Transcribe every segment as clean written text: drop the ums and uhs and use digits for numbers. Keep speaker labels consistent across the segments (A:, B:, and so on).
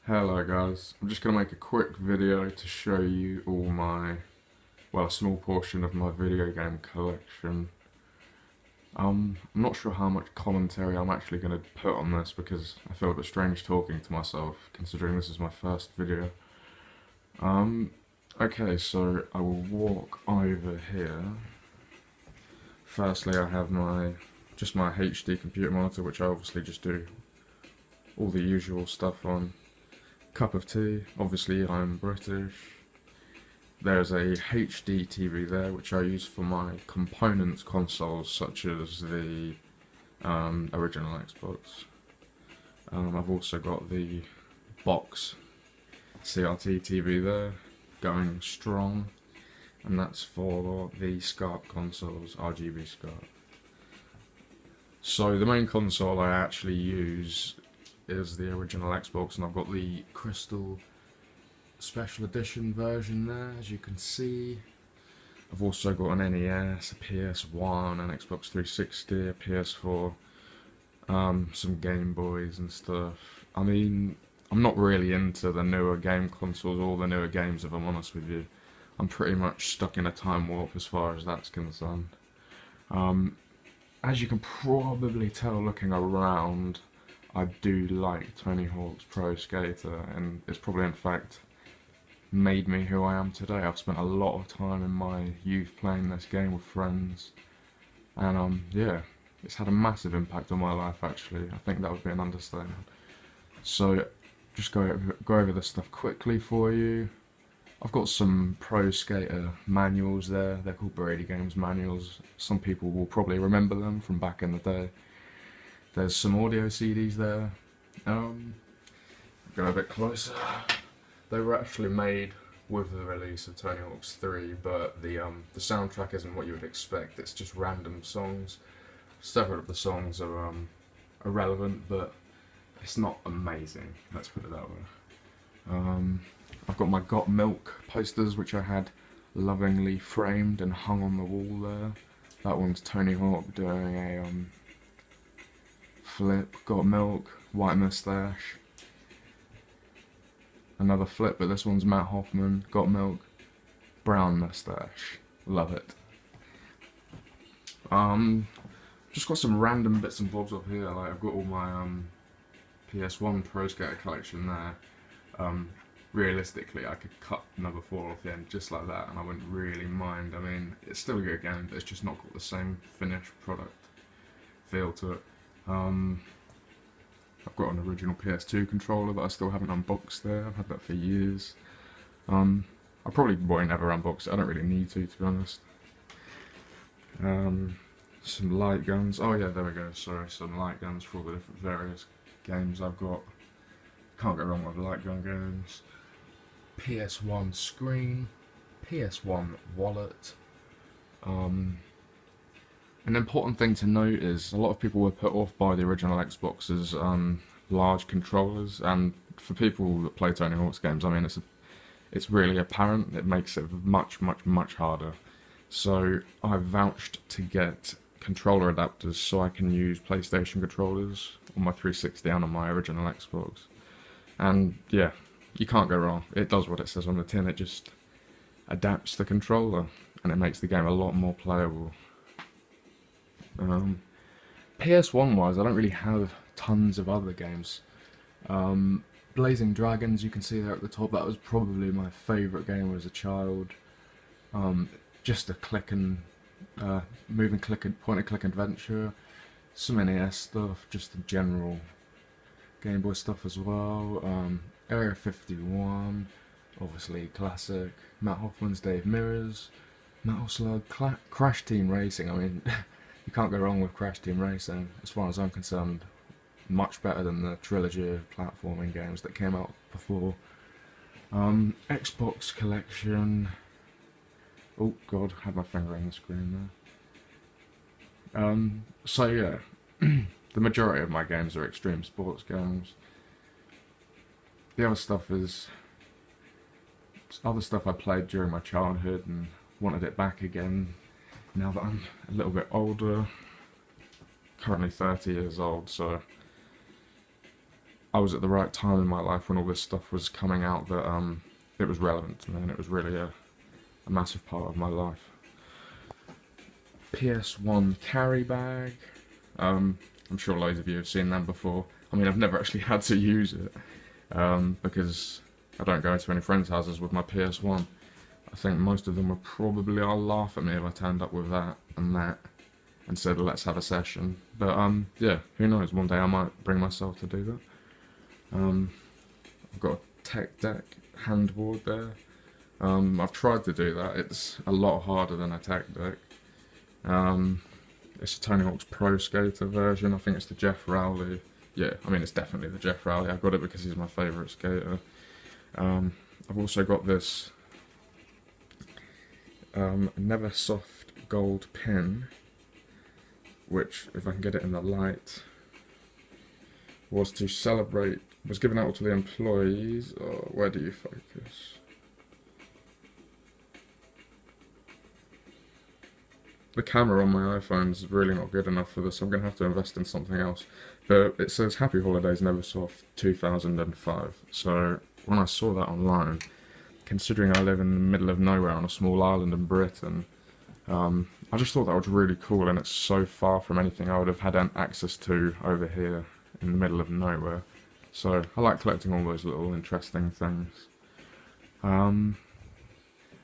A: Hello guys, I'm just going to make a quick video to show you all my, well, a small portion of my video game collection. I'm not sure how much commentary I'm actually going to put on this because I feel a bit strange talking to myself considering this is my first video. Okay, so I will walk over here. Firstly, I have just my HD computer monitor, which I obviously just do all the usual stuff on. Cup of tea, obviously I'm British. There's a HD TV there which I use for my components consoles such as the original Xbox. I've also got the box CRT TV there going strong, and that's for the SCART consoles, RGB SCART. So the main console I actually use is the original Xbox, and I've got the Crystal Special Edition version there, as you can see. I've also got an NES, a PS1, an Xbox 360, a PS4, some Game Boys and stuff. I mean, I'm not really into the newer game consoles or the newer games, if I'm honest with you. I'm pretty much stuck in a time warp as far as that's concerned. As you can probably tell looking around, I do like Tony Hawk's Pro Skater, and it's probably in fact made me who I am today. I've spent a lot of time in my youth playing this game with friends, and yeah, it's had a massive impact on my life actually. I think that would be an understatement. So just go over this stuff quickly for you. I've got some Pro Skater manuals there. They're called Brady Games manuals. Some people will probably remember them from back in the day. There's some audio CDs there. Go a bit closer. They were actually made with the release of Tony Hawk's 3, but the soundtrack isn't what you would expect. It's just random songs. Several of the songs are irrelevant, but it's not amazing. Let's put it that way. I've got my Got Milk posters, which I had lovingly framed and hung on the wall there. That one's Tony Hawk doing a flip, got milk, white moustache. Another flip, but this one's Matt Hoffman, got milk, brown moustache. Love it. Just got some random bits and bobs up here. Like I've got all my PS1 Pro Skater collection there. Realistically, I could cut number 4 off the end just like that, and I wouldn't really mind. I mean, it's still a good game, but it's just not got the same finished product feel to it. I've got an original PS2 controller that I still haven't unboxed there. I've had that for years. I probably won't ever unbox it. I don't really need to be honest. Some light guns. Oh yeah, there we go. Sorry, some light guns for all the different various games I've got. Can't go wrong with light gun games. PS1 screen, PS1 wallet. An important thing to note is a lot of people were put off by the original Xbox's large controllers, and for people that play Tony Hawk's games, I mean, it's really apparent. It makes it much harder. So I vouched to get controller adapters so I can use PlayStation controllers on my 360 and on my original Xbox. And yeah, you can't go wrong. It does what it says on the tin. It just adapts the controller, and it makes the game a lot more playable. PS1 wise, I don't really have tons of other games. Blazing Dragons, you can see there at the top, that was probably my favourite game as a child. Just a click and moving click and point and click adventure. Some NES stuff, just the general Game Boy stuff as well. Area 51, obviously classic. Matt Hoffman's Dave Mirrors, Metal Slug, Crash Team Racing. I mean, you can't go wrong with Crash Team Racing, as far as I'm concerned. Much better than the trilogy of platforming games that came out before. Xbox collection. Oh god, had my finger on the screen there. So yeah, the majority of my games are extreme sports games. The other stuff is other stuff I played during my childhood and wanted it back again now that I'm a little bit older. Currently 30 years old, so I was at the right time in my life when all this stuff was coming out that it was relevant to me, and it was really a massive part of my life. PS1 carry bag. I'm sure loads of you have seen them before. I mean, I've never actually had to use it because I don't go into any friends' houses with my PS1. I think most of them would probably all laugh at me if I turned up with that and said, let's have a session. But yeah, who knows, one day I might bring myself to do that. I've got a Tech Deck handboard there. I've tried to do that. It's a lot harder than a Tech Deck. It's a Tony Hawk's Pro Skater version. I think it's the Jeff Rowley. Yeah, I mean, it's definitely the Jeff Rowley. I got it because he's my favourite skater. I've also got this Neversoft gold pin, which, if I can get it in the light, was to celebrate, was given out to the employees. Oh, where do you focus? The camera on my iPhone is really not good enough for this. I'm going to have to invest in something else. But it says Happy Holidays Neversoft 2005. So when I saw that online, considering I live in the middle of nowhere on a small island in Britain, I just thought that was really cool, and it's so far from anything I would have had access to over here in the middle of nowhere. So I like collecting all those little interesting things.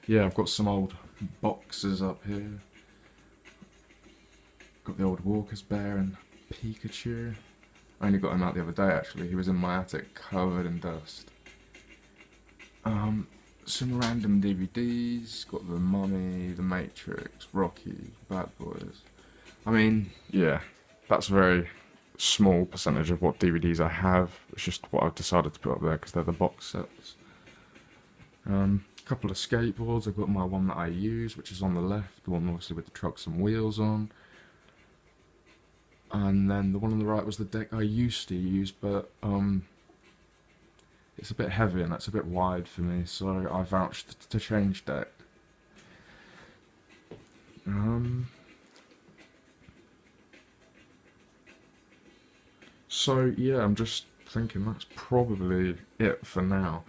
A: Yeah, I've got some old boxes up here. Got the old Walker's Bear and Pikachu. I only got him out the other day actually. He was in my attic covered in dust. Some random DVDs. Got The Mummy, The Matrix, Rocky, Bad Boys. I mean, yeah, that's a very small percentage of what DVDs I have. It's just what I've decided to put up there because they're the box sets. A couple of skateboards. I've got my one that I use, which is on the left, the one obviously with the trucks and wheels on. And then the one on the right was the deck I used to use, but it's a bit heavy and that's a bit wide for me, so I vouched to change deck. So yeah, I'm just thinking that's probably it for now.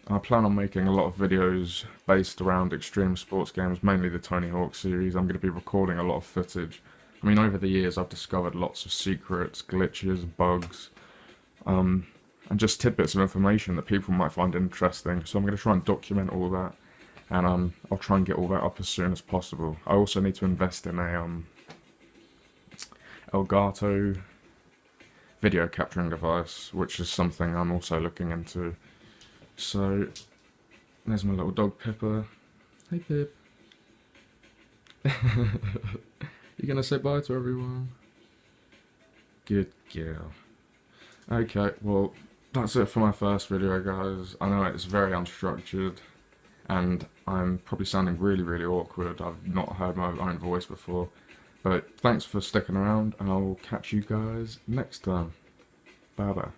A: I plan on making a lot of videos based around extreme sports games, mainly the Tony Hawk series. I'm going to be recording a lot of footage. I mean, over the years I've discovered lots of secrets, glitches, bugs, and just tidbits of information that people might find interesting. So I'm going to try and document all that, and I'll try and get all that up as soon as possible. I also need to invest in a Elgato video capturing device, which is something I'm also looking into. So there's my little dog Pippa. Hey Pip. You gonna say bye to everyone? Good girl. Okay, well, that's it for my first video, guys. I know it's very unstructured, and I'm probably sounding really, really awkward. I've not heard my own voice before. But thanks for sticking around, and I'll catch you guys next time. Bye-bye.